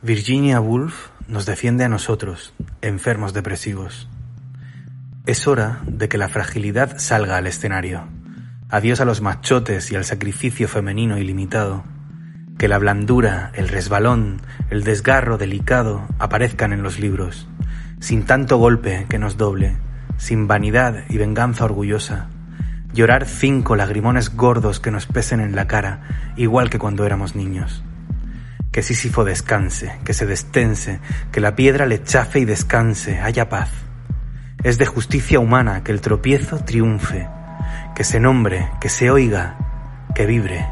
Virginia Woolf nos defiende a nosotros, enfermos depresivos. Es hora de que la fragilidad salga al escenario. Adiós a los machotes y al sacrificio femenino ilimitado. Que la blandura, el resbalón, el desgarro delicado aparezcan en los libros, sin tanto golpe que nos doble, sin vanidad y venganza orgullosa. Llorar 5 lagrimones gordos que nos pesen en la cara, igual que cuando éramos niños. Que Sísifo descanse, que se destense, que la piedra le chafe y descanse, haya paz. Es de justicia humana que el tropiezo triunfe, que se nombre, que se oiga, que vibre.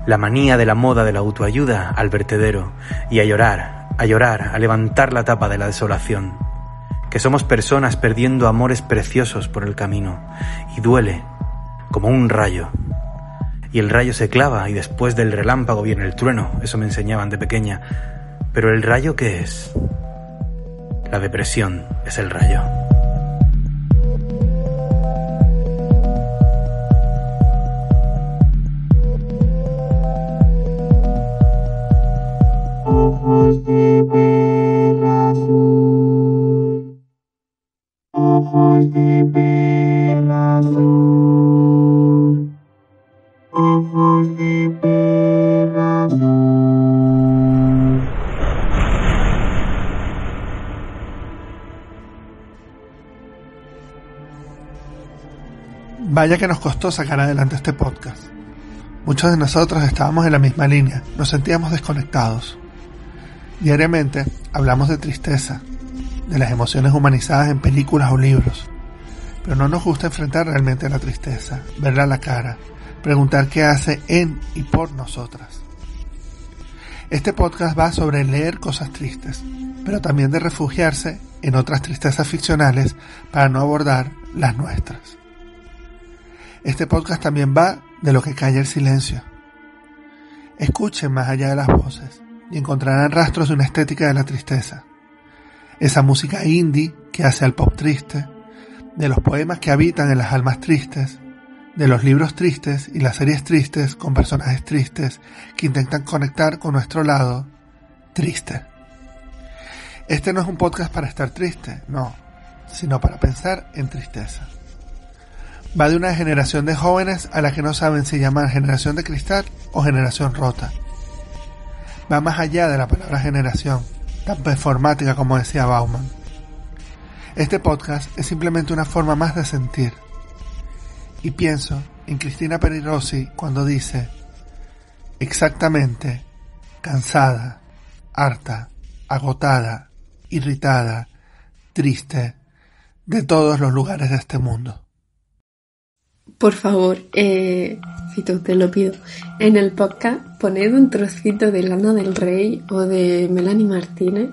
La manía de la moda de la autoayuda al vertedero y a llorar, a levantar la tapa de la desolación. Que somos personas perdiendo amores preciosos por el camino y duele como un rayo. Y el rayo se clava y después del relámpago viene el trueno, eso me enseñaban de pequeña. Pero ¿el rayo qué es? La depresión es el rayo. Ojos de vela azul, ojos de vela azul, ojos de vela azul. Vaya que nos costó sacar adelante este podcast. Muchos de nosotros estábamos en la misma línea, nos sentíamos desconectados. Diariamente hablamos de tristeza, de las emociones humanizadas en películas o libros, pero no nos gusta enfrentar realmente la tristeza, verla a la cara, preguntar qué hace en y por nosotras. Este podcast va sobre leer cosas tristes, pero también de refugiarse en otras tristezas ficcionales para no abordar las nuestras. Este podcast también va de lo que calla el silencio. Escuchen más allá de las voces y encontrarán rastros de una estética de la tristeza. Esa música indie que hace al pop triste, de los poemas que habitan en las almas tristes, de los libros tristes y las series tristes con personajes tristes que intentan conectar con nuestro lado triste. Este no es un podcast para estar triste, no, sino para pensar en tristeza. Va de una generación de jóvenes a la que no saben si llamar generación de cristal o generación rota. Va más allá de la palabra generación, tan performática como decía Bauman. Este podcast es simplemente una forma más de sentir. Y pienso en Cristina Peri Rossi cuando dice: exactamente, cansada, harta, agotada, irritada, triste, de todos los lugares de este mundo. Por favor, Fito, te lo pido, en el podcast poned un trocito de Lana del Rey o de Melanie Martínez,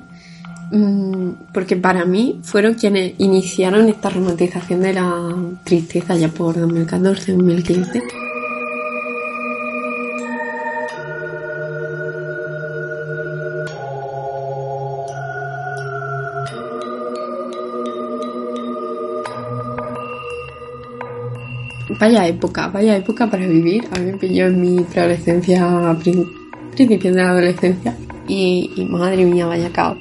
porque para mí fueron quienes iniciaron esta romantización de la tristeza ya por 2014-2015. Vaya época para vivir. A mí me pilló en mi preadolescencia, principios de la adolescencia, y madre mía, vaya caos.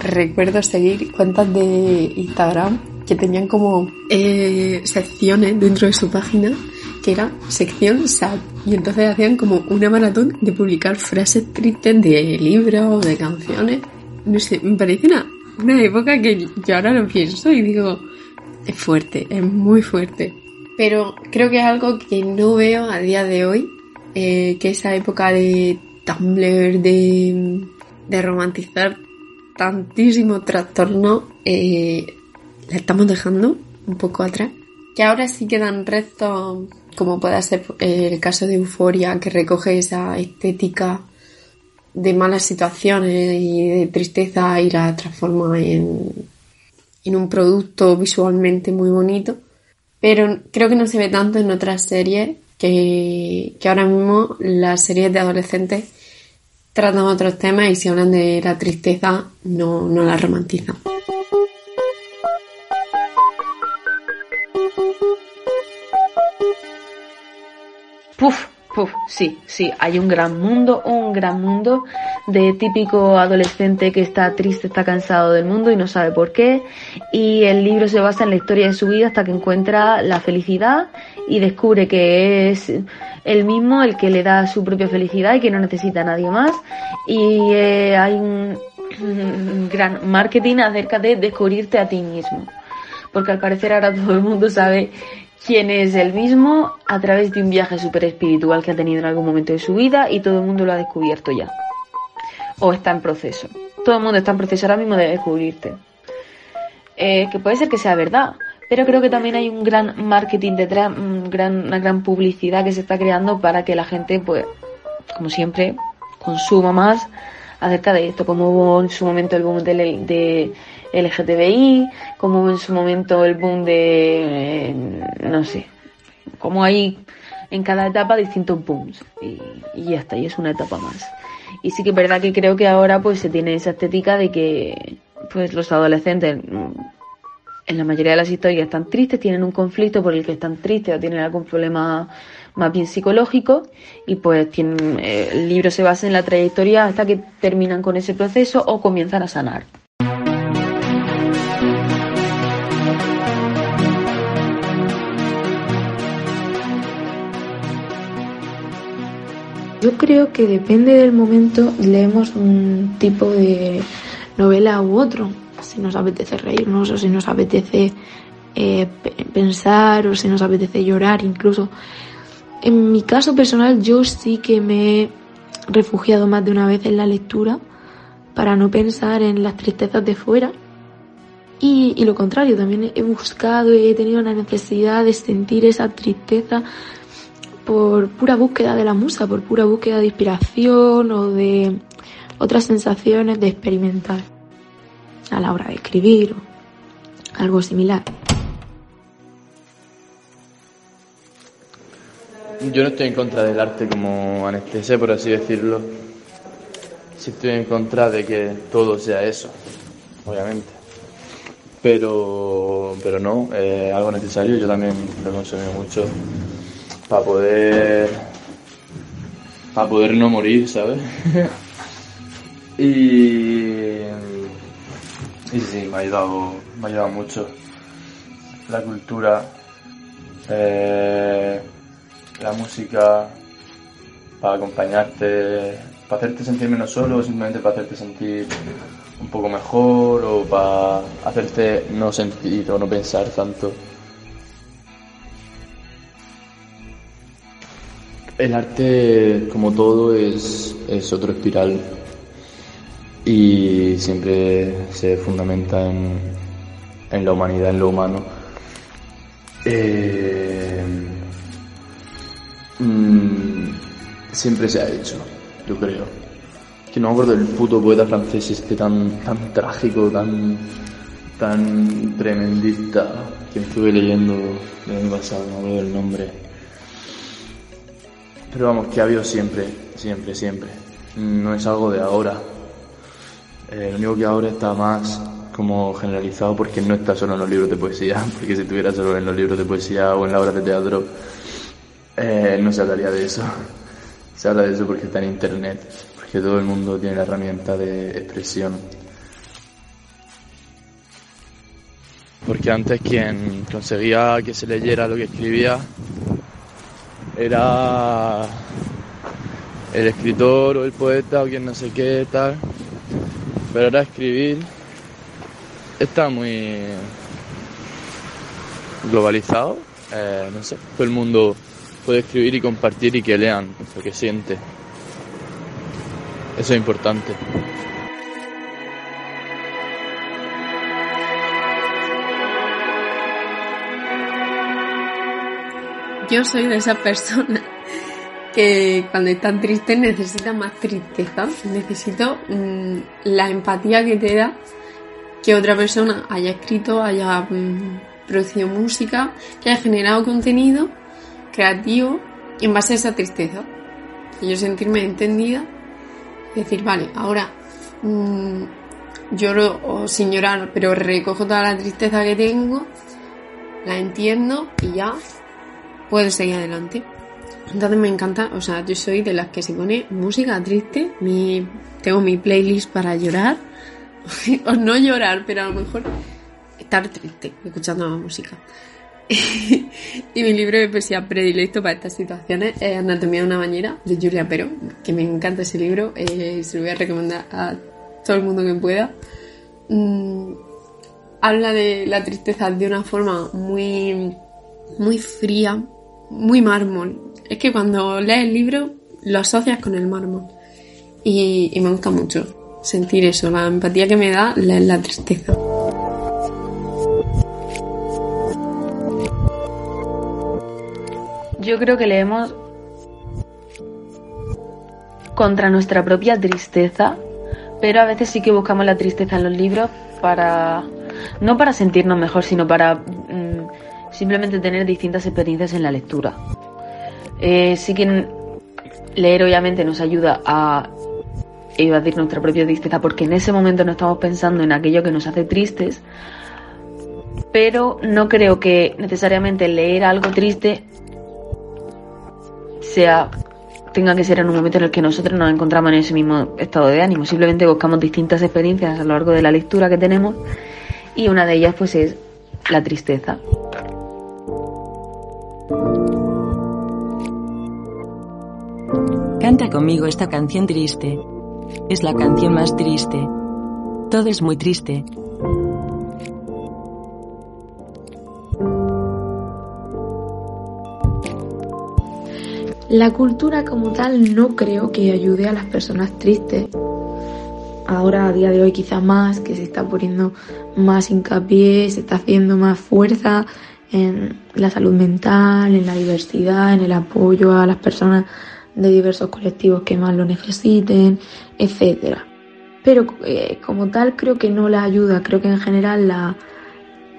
Recuerdo seguir cuentas de Instagram que tenían como secciones dentro de su página, que era sección sad, y entonces hacían como una maratón de publicar frases tristes de libros, de canciones. No sé, me parece una época que yo ahora lo pienso y digo, es fuerte, es muy fuerte. Pero creo que es algo que no veo a día de hoy, que esa época de Tumblr, de romantizar tantísimo trastorno, la estamos dejando un poco atrás. Que ahora sí quedan restos, como puede ser el caso de Euphoria, que recoge esa estética de malas situaciones y de tristeza y la transforma en un producto visualmente muy bonito. Pero creo que no se ve tanto en otras series que ahora mismo las series de adolescentes tratan otros temas y si hablan de la tristeza no la romantizan. Sí, hay un gran mundo de típico adolescente que está triste, está cansado del mundo y no sabe por qué, y el libro se basa en la historia de su vida hasta que encuentra la felicidad y descubre que es él mismo el que le da su propia felicidad y que no necesita a nadie más, y hay un gran marketing acerca de descubrirte a ti mismo, porque al parecer ahora todo el mundo sabe quién es él mismo a través de un viaje súper espiritual que ha tenido en algún momento de su vida, y todo el mundo lo ha descubierto ya. O está en proceso. Todo el mundo está en proceso ahora mismo de descubrirte. Que puede ser que sea verdad, pero creo que también hay un gran marketing detrás, una gran publicidad que se está creando para que la gente, pues, como siempre, consuma más acerca de esto, como hubo en su momento el boom de LGTBI, como hubo en su momento el boom de, no sé, como hay en cada etapa distintos booms, y ya está, y es una etapa más. Y sí que es verdad que creo que ahora pues se tiene esa estética de que pues los adolescentes en la mayoría de las historias están tristes, tienen un conflicto por el que están tristes o tienen algún problema más bien psicológico, y pues el libro se basa en la trayectoria hasta que terminan con ese proceso o comienzan a sanar. Yo creo que depende del momento leemos un tipo de novela u otro. Si nos apetece reírnos o si nos apetece pensar o si nos apetece llorar incluso. En mi caso personal yo sí que me he refugiado más de una vez en la lectura para no pensar en las tristezas de fuera. Y lo contrario, también he buscado y he tenido la necesidad de sentir esa tristeza por pura búsqueda de la musa, por pura búsqueda de inspiración o de otras sensaciones de experimentar a la hora de escribir o algo similar. Yo no estoy en contra del arte como anestesia, por así decirlo. Sí estoy en contra de que todo sea eso, obviamente. Pero no, es algo necesario. Yo también lo he consumido mucho para poder no morir, ¿sabes? y sí, me ha ayudado mucho la cultura, la música, para acompañarte, para hacerte sentir menos solo, o simplemente para hacerte sentir un poco mejor, o para hacerte no sentir o no pensar tanto. El arte, como todo, es otro espiral y siempre se fundamenta en la humanidad, en lo humano. Siempre se ha hecho, yo creo. Que no me acuerdo del puto poeta francés este tan trágico, tan tremendista, que estuve leyendo el año pasado, no me acuerdo del nombre. Pero vamos, que ha habido siempre. No es algo de ahora. Lo único que ahora está más como generalizado porque no está solo en los libros de poesía, porque si estuviera solo en los libros de poesía o en las obras de teatro, no se hablaría de eso. Se habla de eso porque está en internet, porque todo el mundo tiene la herramienta de expresión. Porque antes quien conseguía que se leyera lo que escribía era el escritor o el poeta o quien no sé qué tal, pero ahora escribir está muy globalizado, no sé, todo el mundo puede escribir y compartir y que lean lo que siente. Eso es importante. Yo soy de esa persona que cuando están tristes necesita más tristeza. Necesito la empatía que te da que otra persona haya escrito, haya producido música, que haya generado contenido creativo en base a esa tristeza. Y yo sentirme entendida, decir, vale, ahora lloro o sin llorar, pero recojo toda la tristeza que tengo, la entiendo y ya puedo seguir adelante. Entonces me encanta, o sea, yo soy de las que se pone música triste, tengo mi playlist para llorar, o no llorar, pero a lo mejor estar triste, escuchando la música. Y mi libro de poesía predilecto para estas situaciones es Anatomía de una bañera, de Julia Pero, que me encanta ese libro, se lo voy a recomendar a todo el mundo que pueda. Habla de la tristeza de una forma muy, muy fría, muy mármol. Es que cuando lees el libro lo asocias con el mármol. Y me gusta mucho sentir eso, la empatía que me da leer la tristeza. Yo creo que leemos contra nuestra propia tristeza, pero a veces sí que buscamos la tristeza en los libros no para sentirnos mejor, sino para simplemente tener distintas experiencias en la lectura. Sí que leer obviamente nos ayuda a evadir nuestra propia tristeza, porque en ese momento no estamos pensando en aquello que nos hace tristes, pero no creo que necesariamente leer algo triste tenga que ser en un momento en el que nosotros nos encontramos en ese mismo estado de ánimo. Simplemente buscamos distintas experiencias a lo largo de la lectura que tenemos, y una de ellas pues es la tristeza. Canta conmigo esta canción triste. Es la canción más triste. Todo es muy triste. La cultura como tal no creo que ayude a las personas tristes. Ahora, a día de hoy, quizá más, que se está poniendo más hincapié, se está haciendo más fuerza en la salud mental, en la diversidad, en el apoyo a las personas de diversos colectivos que más lo necesiten, etcétera. Pero como tal creo que no la ayuda. Creo que en general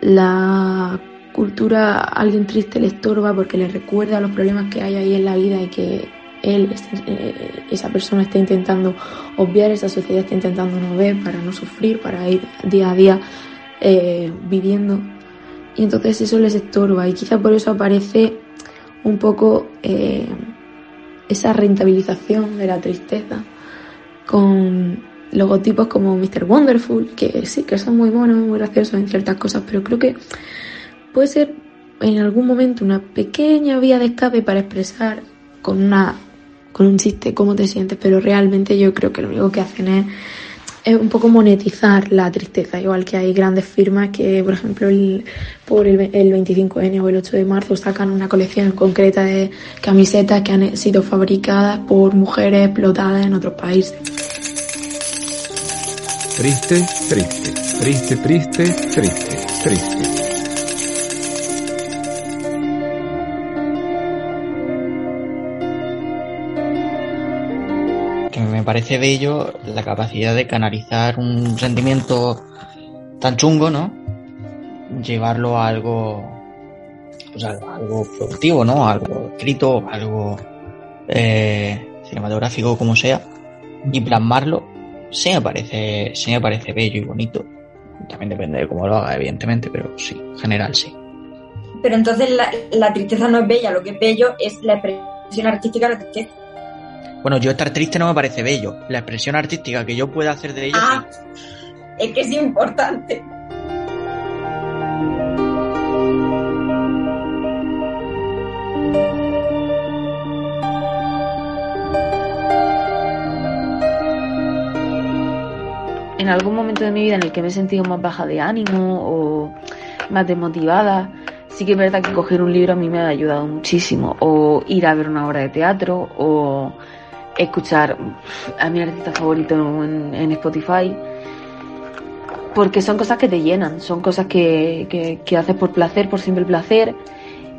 la cultura a alguien triste le estorba porque le recuerda los problemas que hay ahí en la vida y que esa persona está intentando obviar, esa sociedad está intentando no ver para no sufrir, para ir día a día viviendo. Y entonces eso les estorba, y quizá por eso aparece un poco esa rentabilización de la tristeza con logotipos como Mr. Wonderful, que sí, que son muy buenos, muy graciosos en ciertas cosas, pero creo que puede ser en algún momento una pequeña vía de escape para expresar con un chiste cómo te sientes, pero realmente yo creo que lo único que hacen es un poco monetizar la tristeza, igual que hay grandes firmas que, por ejemplo, por el 25N o el 8 de marzo sacan una colección concreta de camisetas que han sido fabricadas por mujeres explotadas en otros países. Triste, triste, triste, triste, triste, triste. Que me parece bello la capacidad de canalizar un sentimiento tan chungo, ¿no? Llevarlo a algo, pues algo productivo, ¿no? Algo escrito, algo cinematográfico, como sea, y plasmarlo. Sí me parece bello y bonito. También depende de cómo lo haga, evidentemente, pero sí, en general sí. Pero entonces la tristeza no es bella, lo que es bello es la expresión artística de la tristeza. Bueno, yo estar triste no me parece bello. La expresión artística que yo pueda hacer de ello, sí. Es que es importante. En algún momento de mi vida en el que me he sentido más baja de ánimo o más desmotivada, sí que es verdad que coger un libro a mí me ha ayudado muchísimo, o ir a ver una obra de teatro, o escuchar a mi artista favorito en Spotify, porque son cosas que te llenan, son cosas que haces por placer, por simple placer,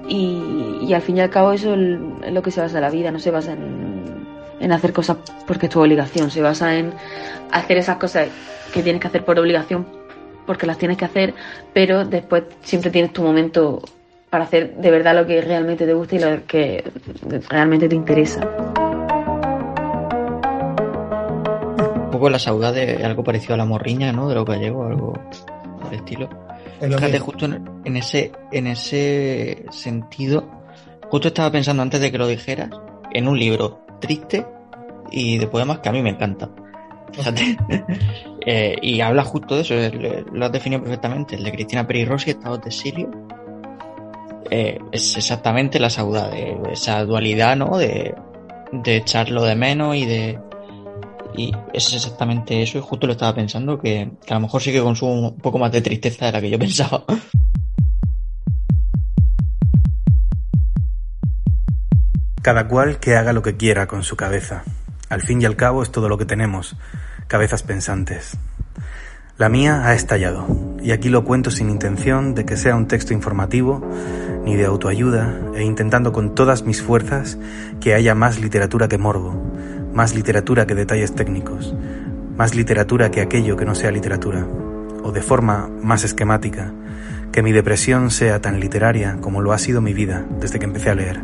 y al fin y al cabo eso es lo que se basa en la vida. No se basa en hacer cosas porque es tu obligación, se basa en hacer esas cosas que tienes que hacer por obligación porque las tienes que hacer, pero después siempre tienes tu momento para hacer de verdad lo que realmente te gusta y lo que realmente te interesa. Un poco la saudade de algo parecido a la morriña, ¿no? De lo gallego, algo del estilo. Fíjate, justo en ese sentido, Justo estaba pensando antes de que lo dijeras en un libro triste y de poemas que a mí me encanta. Fíjate. Y habla justo de eso, lo has definido perfectamente. El de Cristina Peri Rossi, Estados de Exilio. Es exactamente la saudade, esa dualidad, ¿no? De echarlo de menos y es exactamente eso. Y justo lo estaba pensando, que a lo mejor sí que consumo un poco más de tristeza de la que yo pensaba. Cada cual que haga lo que quiera con su cabeza. Al fin y al cabo es todo lo que tenemos, cabezas pensantes. La mía ha estallado, y aquí lo cuento sin intención de que sea un texto informativo, ni de autoayuda, e intentando con todas mis fuerzas que haya más literatura que morbo, más literatura que detalles técnicos, más literatura que aquello que no sea literatura, o de forma más esquemática, que mi depresión sea tan literaria como lo ha sido mi vida desde que empecé a leer.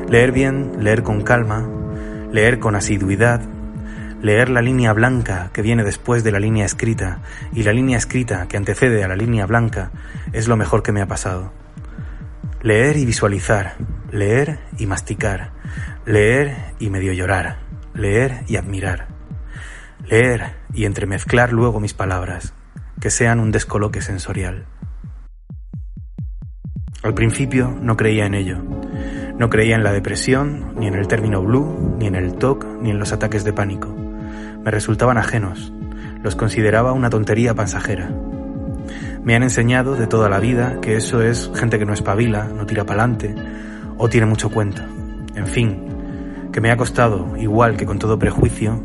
Leer bien, leer con calma, leer con asiduidad, leer la línea blanca que viene después de la línea escrita y la línea escrita que antecede a la línea blanca es lo mejor que me ha pasado. Leer y visualizar, leer y masticar, leer y medio llorar, leer y admirar, leer y entremezclar luego mis palabras, que sean un descoloque sensorial. Al principio no creía en ello. No creía en la depresión, ni en el término blue, ni en el TOC, ni en los ataques de pánico. Me resultaban ajenos, los consideraba una tontería pasajera. Me han enseñado de toda la vida que eso es gente que no espabila, no tira pa'lante, o tiene mucho cuento. En fin, que me ha costado, igual que con todo prejuicio,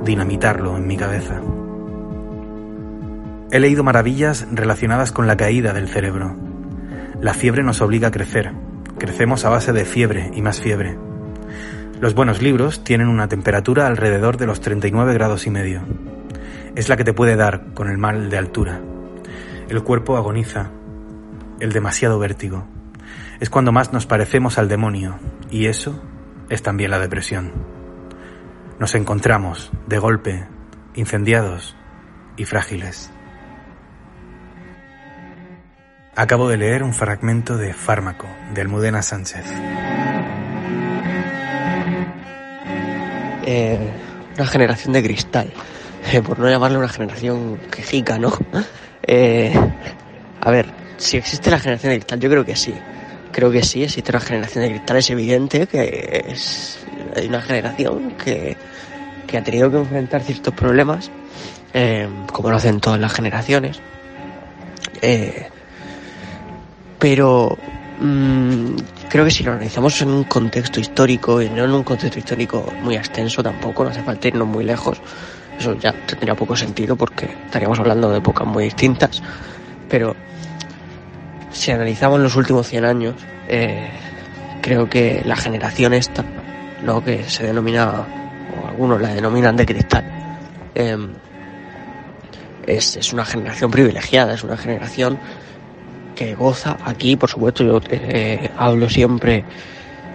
dinamitarlo en mi cabeza. He leído maravillas relacionadas con la caída del cerebro. La fiebre nos obliga a crecer. Crecemos a base de fiebre y más fiebre. Los buenos libros tienen una temperatura alrededor de los 39 grados y medio. Es la que te puede dar con el mal de altura. El cuerpo agoniza. El demasiado vértigo. Es cuando más nos parecemos al demonio, y eso es también la depresión. Nos encontramos, de golpe, incendiados y frágiles. Acabo de leer un fragmento de Fármaco, de Almudena Sánchez. Una generación de cristal, por no llamarle una generación quejica, ¿no? A ver, si existe la generación de cristal, yo creo que sí. Creo que sí, existe una generación de cristal, es evidente que hay una generación que ha tenido que enfrentar ciertos problemas, como lo hacen todas las generaciones. Pero creo que si lo analizamos en un contexto histórico, y no en un contexto histórico muy extenso tampoco, no hace falta irnos muy lejos, eso ya tendría poco sentido porque estaríamos hablando de épocas muy distintas, pero si analizamos los últimos 100 años, creo que la generación esta, ¿no?, que se denomina, o algunos la denominan de cristal, es una generación privilegiada, es una generación que goza aquí, por supuesto, yo hablo siempre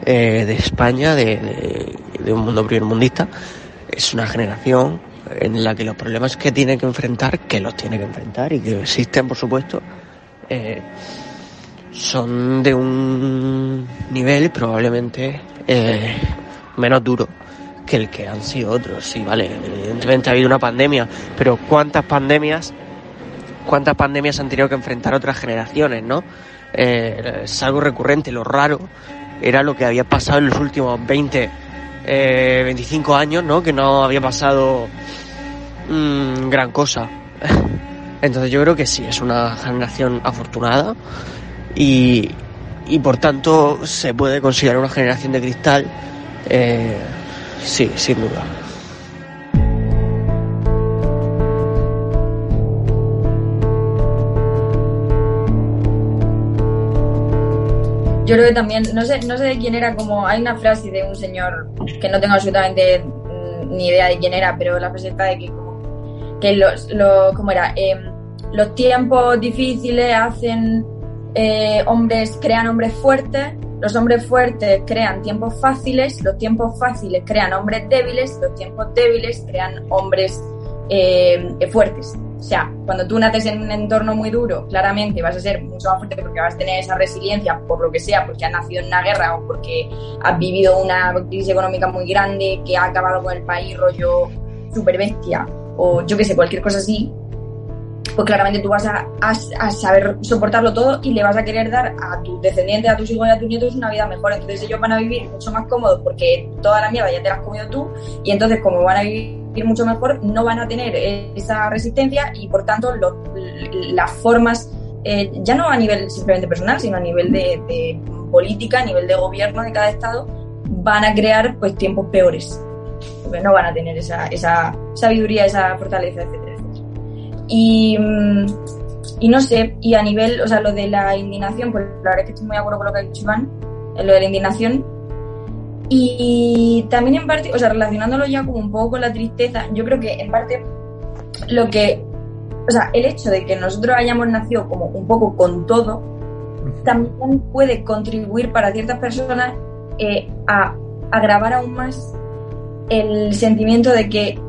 de España, de un mundo primermundista. Es una generación en la que los problemas que tiene que enfrentar, que los tiene que enfrentar y que existen, por supuesto, son de un nivel probablemente menos duro que el que han sido otros. Sí, vale, evidentemente ha habido una pandemia, pero ¿cuántas pandemias han tenido que enfrentar otras generaciones, ¿no? Es algo recurrente. Lo raro era lo que había pasado en los últimos 25 años, ¿no? Que no había pasado gran cosa. Entonces yo creo que sí, es una generación afortunada y por tanto se puede considerar una generación de cristal, sí, sin duda. Yo creo que también, no sé de quién era, como hay una frase de un señor que no tengo absolutamente ni idea de quién era, pero la frase está de que los tiempos difíciles hacen crean hombres fuertes, los hombres fuertes crean tiempos fáciles, los tiempos fáciles crean hombres débiles, los tiempos débiles crean hombres fuertes. O sea, cuando tú naces en un entorno muy duro, claramente vas a ser mucho más fuerte porque vas a tener esa resiliencia por lo que sea, porque has nacido en una guerra o porque has vivido una crisis económica muy grande que ha acabado con el país, rollo super bestia, o yo que sé, cualquier cosa así, pues claramente tú vas a saber soportarlo todo y le vas a querer dar a tus descendientes, a tus hijos y a tus nietos una vida mejor. Entonces ellos van a vivir mucho más cómodos porque toda la mierda ya te la has comido tú, y entonces como van a vivir mucho mejor, no van a tener esa resistencia y por tanto las formas, ya no a nivel simplemente personal, sino a nivel de política, a nivel de gobierno de cada estado, van a crear pues tiempos peores, porque no van a tener esa sabiduría, esa fortaleza, etcétera. Y no sé, y a nivel, o sea, lo de la indignación, pues la verdad es que estoy muy de acuerdo con lo que ha dicho Iván, en lo de la indignación. Y también en parte, o sea, relacionándolo ya como un poco con la tristeza, yo creo que en parte lo que, o sea, el hecho de que nosotros hayamos nacido como un poco con todo, también puede contribuir para ciertas personas a agravar aún más el sentimiento de que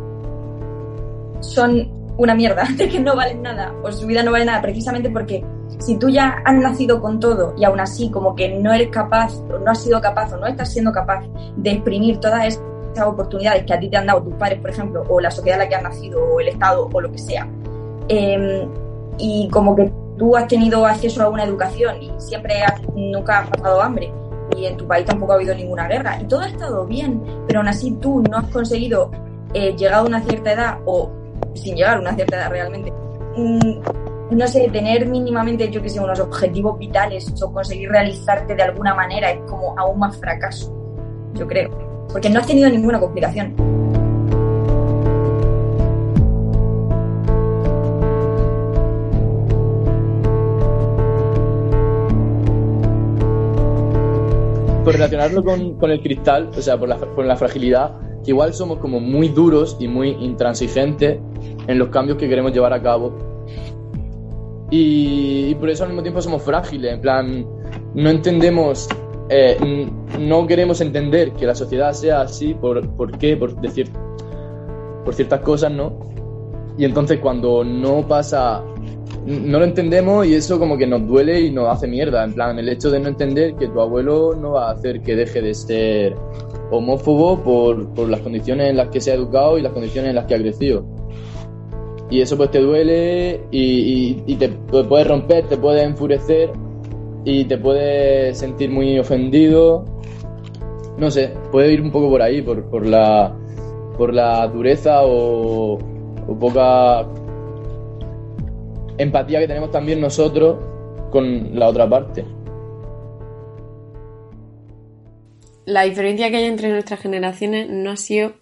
son una mierda, de que no valen nada o su vida no vale nada, precisamente porque si tú ya has nacido con todo y aún así como que no eres capaz o no has sido capaz o no estás siendo capaz de exprimir todas esas oportunidades que a ti te han dado tus padres, por ejemplo, o la sociedad en la que has nacido o el Estado o lo que sea, y como que tú has tenido acceso a una educación y nunca has pasado hambre y en tu país tampoco ha habido ninguna guerra y todo ha estado bien, pero aún así tú no has conseguido llegar a una cierta edad o sin llegar a una cierta edad realmente, no sé, tener mínimamente, yo que sé, unos objetivos vitales o conseguir realizarte de alguna manera es como aún más fracaso, yo creo, porque no has tenido ninguna complicación. Por relacionarlo con el cristal, o sea, por la fragilidad, que igual somos como muy duros y muy intransigentes en los cambios que queremos llevar a cabo. Y por eso al mismo tiempo somos frágiles, en plan, no entendemos, no queremos entender que la sociedad sea así, ¿por qué? Por ciertas cosas, ¿no? Y entonces cuando no pasa, no lo entendemos y eso como que nos duele y nos hace mierda, en plan, el hecho de no entender que tu abuelo no va a hacer que deje de ser homófobo por las condiciones en las que se ha educado y las condiciones en las que ha crecido. Y eso pues te duele y te puede romper, te puede enfurecer y te puede sentir muy ofendido. No sé, puede ir un poco por ahí, por la dureza o poca empatía que tenemos también nosotros con la otra parte. La diferencia que hay entre nuestras generaciones no ha sido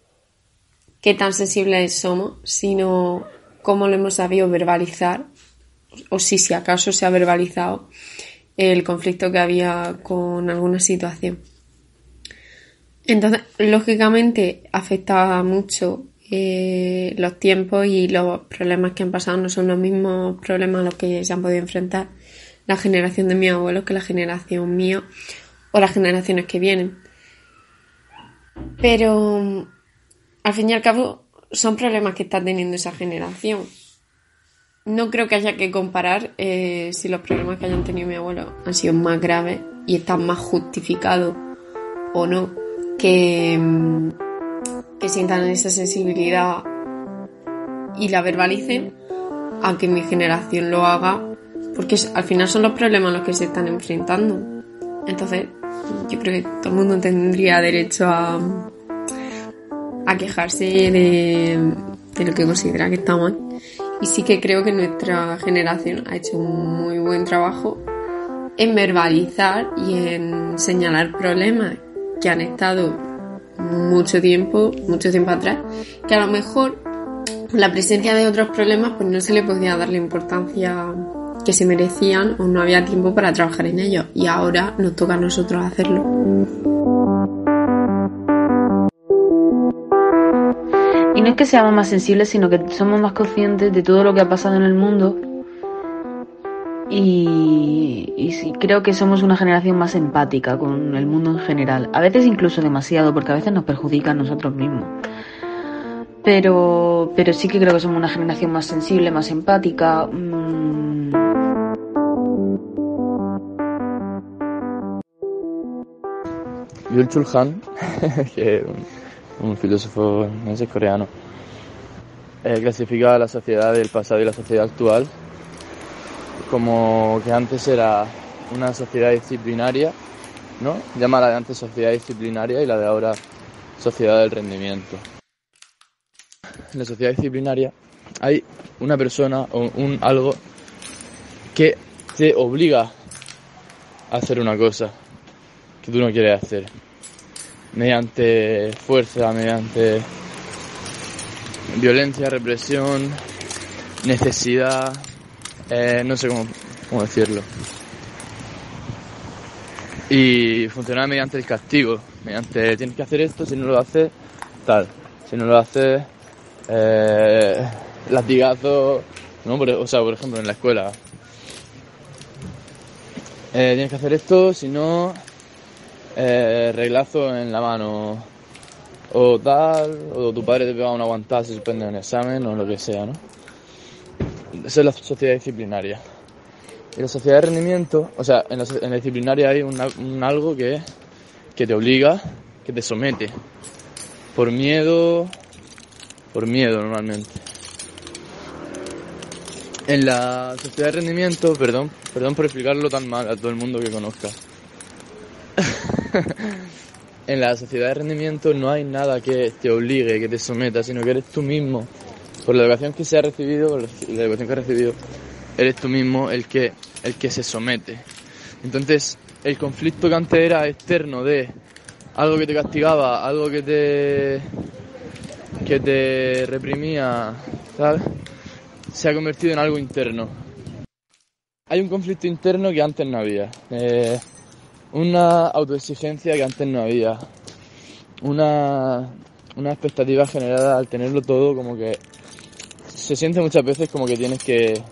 qué tan sensibles somos, sino cómo lo hemos sabido verbalizar, o si acaso se ha verbalizado el conflicto que había con alguna situación. Entonces, lógicamente, afecta mucho los tiempos y los problemas que han pasado no son los mismos problemas a los que se han podido enfrentar la generación de mis abuelos que la generación mía o las generaciones que vienen. Pero al fin y al cabo son problemas que está teniendo esa generación. No creo que haya que comparar si los problemas que hayan tenido mi abuelo han sido más graves y están más justificados o no, que sientan esa sensibilidad y la verbalicen, aunque mi generación lo haga, porque al final son los problemas a los que se están enfrentando. Entonces yo creo que todo el mundo tendría derecho a quejarse de lo que considera que está mal. Y sí que creo que nuestra generación ha hecho un muy buen trabajo en verbalizar y en señalar problemas que han estado mucho tiempo atrás, que a lo mejor la presencia de otros problemas pues no se le podía dar la importancia que se merecían o no había tiempo para trabajar en ellos, y ahora nos toca a nosotros hacerlo. Y no es que seamos más sensibles, sino que somos más conscientes de todo lo que ha pasado en el mundo. Y sí, creo que somos una generación más empática con el mundo en general. A veces incluso demasiado, porque a veces nos perjudica a nosotros mismos. Pero sí que creo que somos una generación más sensible, más empática. Byung-Chul Han, que es un filósofo, no sé, coreano, clasifica la sociedad del pasado y la sociedad actual como que antes era una sociedad disciplinaria, ¿no? Llama la de antes sociedad disciplinaria y la de ahora sociedad del rendimiento. En la sociedad disciplinaria hay una persona o algo que te obliga a hacer una cosa que tú no quieres hacer, mediante fuerza, mediante violencia, represión, necesidad, no sé cómo decirlo. Y funciona mediante el castigo, mediante tienes que hacer esto, si no lo haces, tal. Si no lo haces, latigazo, ¿no? O sea, por ejemplo, en la escuela. Tienes que hacer esto, si no, reglazo en la mano. O tal, o tu padre te pega una aguantada si suspende un examen, o lo que sea, ¿no? Esa es la sociedad disciplinaria. Y la sociedad de rendimiento, o sea, en la disciplinaria hay un algo que te obliga, que te somete. Por miedo normalmente. En la sociedad de rendimiento, perdón por explicarlo tan mal a todo el mundo que conozca. En la sociedad de rendimiento no hay nada que te obligue, que te someta, sino que eres tú mismo. Por la educación que se ha recibido, por la educación que has recibido, eres tú mismo el que se somete. Entonces, el conflicto que antes era externo de algo que te castigaba, algo que te reprimía, ¿sabes? Se ha convertido en algo interno. Hay un conflicto interno que antes no había. Una autoexigencia que antes no había. Una expectativa generada al tenerlo todo, como que se siente muchas veces como que tienes que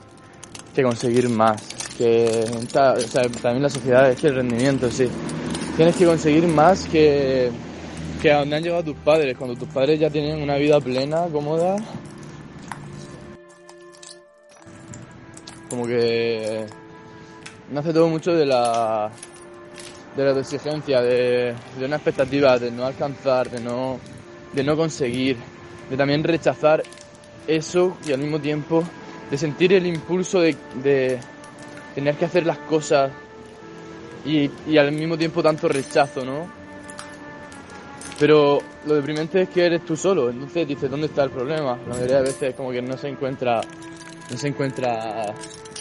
conseguir más. O sea, también la sociedad es que el rendimiento, sí. Tienes que conseguir más que a donde han llegado tus padres. Cuando tus padres ya tienen una vida plena, cómoda. Como que nace todo mucho de la exigencia, de una expectativa, de no alcanzar, de no conseguir, de también rechazar eso y al mismo tiempo de sentir el impulso de tener que hacer las cosas y al mismo tiempo tanto rechazo, ¿no? Pero lo deprimente es que eres tú solo, entonces dices, ¿dónde está el problema? La mayoría de veces como que no se encuentra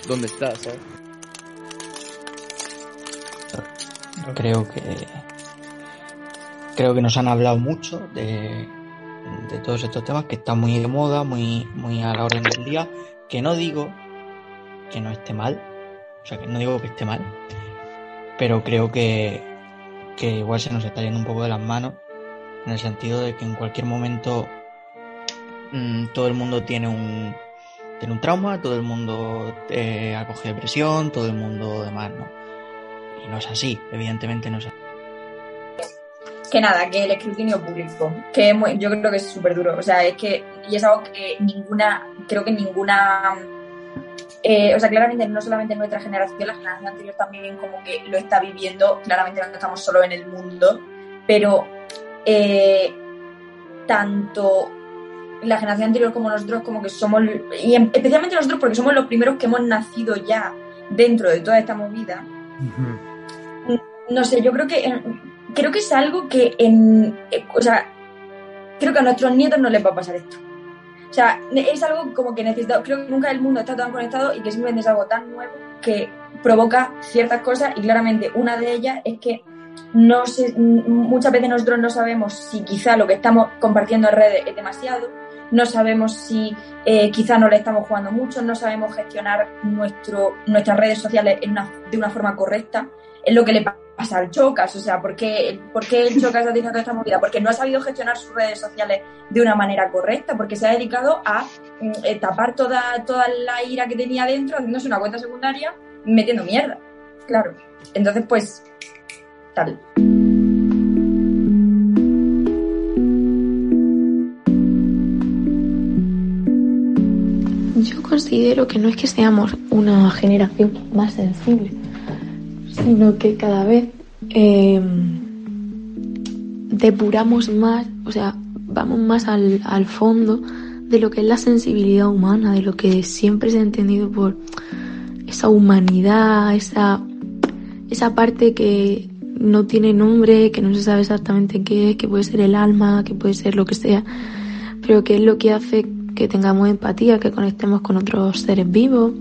dónde está, ¿sabes? Creo que nos han hablado mucho de todos estos temas, que están muy de moda, muy a la orden del día, que no digo que no esté mal, o sea, que no digo que esté mal, pero creo que igual se nos está yendo un poco de las manos, en el sentido de que en cualquier momento todo el mundo tiene un trauma, todo el mundo acoge depresión, todo el mundo demás, ¿no? Y no es así, evidentemente no es así. Que nada, que el escrutinio público, que yo creo que es súper duro, o sea, y es algo que ninguna, o sea, claramente no solamente nuestra generación, la generación anterior también como que lo está viviendo, claramente no estamos solo en el mundo, pero tanto la generación anterior como nosotros como que somos, y especialmente nosotros porque somos los primeros que hemos nacido ya dentro de toda esta movida. Uh-huh. No sé, yo creo que es algo que o sea, creo que a nuestros nietos no les va a pasar esto. O sea, es algo como que necesitamos, creo que nunca el mundo está tan conectado y que simplemente es algo tan nuevo que provoca ciertas cosas y claramente una de ellas es que muchas veces nosotros no sabemos si quizá lo que estamos compartiendo en redes es demasiado, no sabemos si quizá no le estamos jugando mucho, no sabemos gestionar nuestras redes sociales de una forma correcta. Es lo que le pasa al Chocas, o sea, ¿por qué el Chocas está diciendo esta movida? Porque no ha sabido gestionar sus redes sociales de una manera correcta, porque se ha dedicado a tapar toda la ira que tenía dentro, haciéndose una cuenta secundaria, metiendo mierda, claro. Entonces, pues, tal. Yo considero que no es que seamos una generación más sensible, sino que cada vez depuramos más, o sea, vamos más al fondo de lo que es la sensibilidad humana, de lo que siempre se ha entendido por esa humanidad, esa parte que no tiene nombre, que no se sabe exactamente qué es, que puede ser el alma, que puede ser lo que sea, pero que es lo que hace que tengamos empatía, que conectemos con otros seres vivos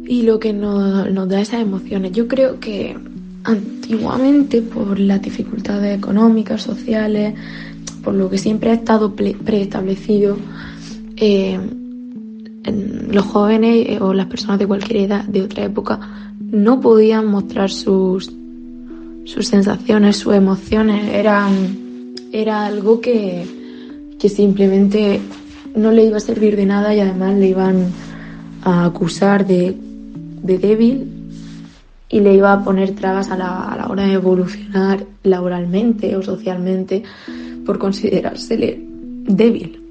y lo que nos da esas emociones. Yo creo que antiguamente, por las dificultades económicas, sociales, por lo que siempre ha estado preestablecido, los jóvenes o las personas de cualquier edad de otra época no podían mostrar sus sensaciones, sus emociones. Era algo que simplemente no le iba a servir de nada y además le iban a acusar de débil y le iba a poner trabas a la hora de evolucionar laboralmente o socialmente por considerársele débil.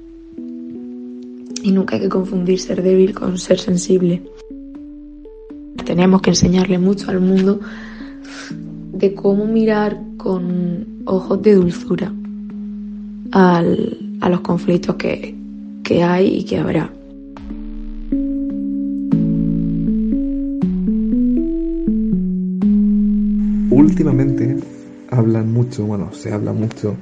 Y nunca hay que confundir ser débil con ser sensible. Tenemos que enseñarle mucho al mundo de cómo mirar con ojos de dulzura a los conflictos que hay y que habrá. Últimamente se habla mucho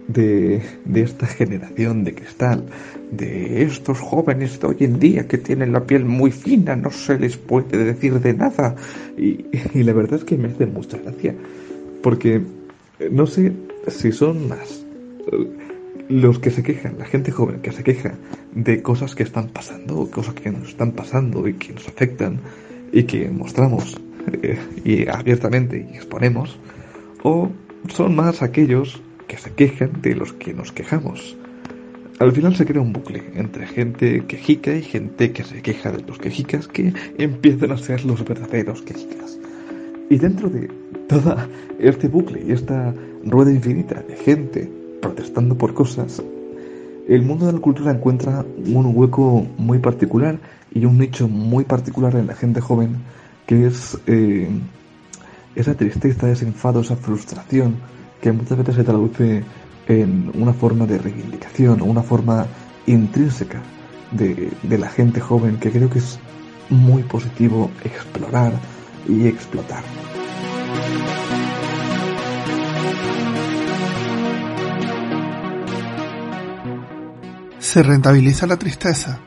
de esta generación de cristal, de estos jóvenes de hoy en día que tienen la piel muy fina, no se les puede decir de nada, y la verdad es que me hace mucha gracia, porque no sé si son más los que se quejan, la gente joven que se queja de cosas que están pasando, cosas que nos están pasando y que nos afectan y que mostramos y abiertamente y exponemos, o son más aquellos que se quejan de los que nos quejamos. Al final se crea un bucle entre gente quejica y gente que se queja de los quejicas, que empiezan a ser los verdaderos quejicas. Y dentro de todo este bucle y esta rueda infinita de gente protestando por cosas, el mundo de la cultura encuentra un hueco muy particular y un nicho muy particular en la gente joven, que es esa tristeza, ese enfado, esa frustración que muchas veces se traduce en una forma de reivindicación o una forma intrínseca de la gente joven, que creo que es muy positivo explorar y explotar. ¿Se rentabiliza la tristeza?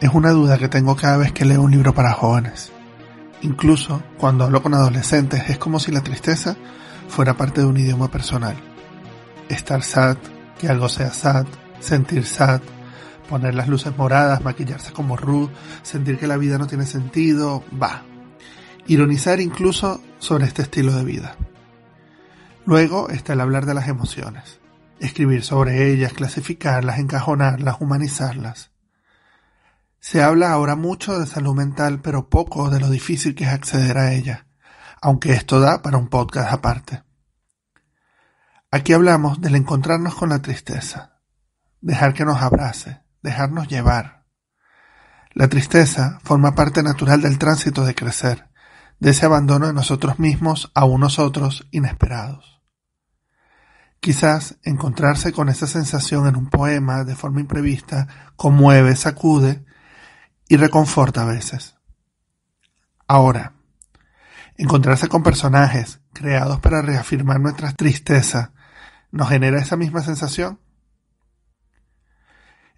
Es una duda que tengo cada vez que leo un libro para jóvenes. Incluso cuando hablo con adolescentes es como si la tristeza fuera parte de un idioma personal. Estar sad, que algo sea sad, sentir sad, poner las luces moradas, maquillarse como Ruth, sentir que la vida no tiene sentido, ironizar incluso sobre este estilo de vida. Luego está el hablar de las emociones, escribir sobre ellas, clasificarlas, encajonarlas, humanizarlas. Se habla ahora mucho de salud mental, pero poco de lo difícil que es acceder a ella, aunque esto da para un podcast aparte. Aquí hablamos del encontrarnos con la tristeza, dejar que nos abrace, dejarnos llevar. La tristeza forma parte natural del tránsito de crecer, de ese abandono de nosotros mismos a unos otros inesperados. Quizás encontrarse con esa sensación en un poema de forma imprevista conmueve, sacude y reconforta a veces. Ahora, encontrarse con personajes creados para reafirmar nuestra tristeza ¿nos genera esa misma sensación?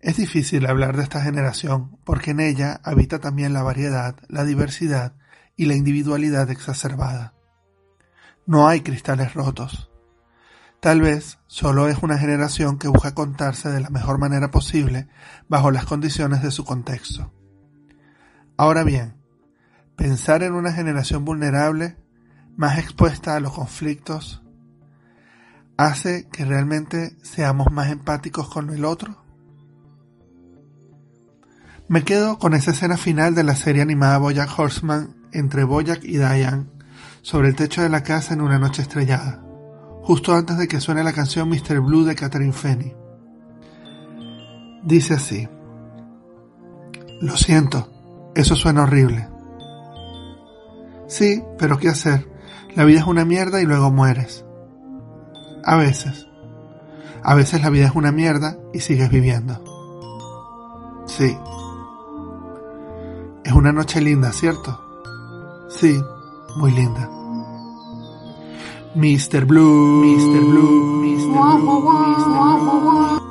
Es difícil hablar de esta generación porque en ella habita también la variedad, la diversidad y la individualidad exacerbada. No hay cristales rotos. Tal vez solo es una generación que busca contarse de la mejor manera posible bajo las condiciones de su contexto. Ahora bien, pensar en una generación vulnerable, más expuesta a los conflictos, ¿hace que realmente seamos más empáticos con el otro? Me quedo con esa escena final de la serie animada BoJack Horseman entre Bojack y Diane sobre el techo de la casa en una noche estrellada, justo antes de que suene la canción Mr. Blue de Catherine Fenny. Dice así: Lo siento, eso suena horrible. Sí, pero ¿qué hacer? La vida es una mierda y luego mueres. A veces. A veces la vida es una mierda y sigues viviendo. Sí. Es una noche linda, ¿cierto? Sí, muy linda. Mr. Blue, Mr. Blue, Mr. Blue, Mr. Blue.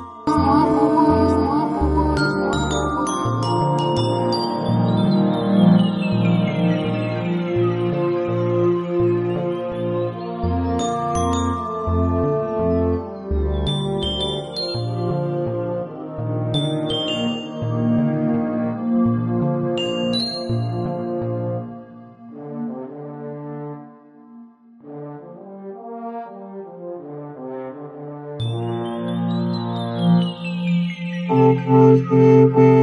Ojos de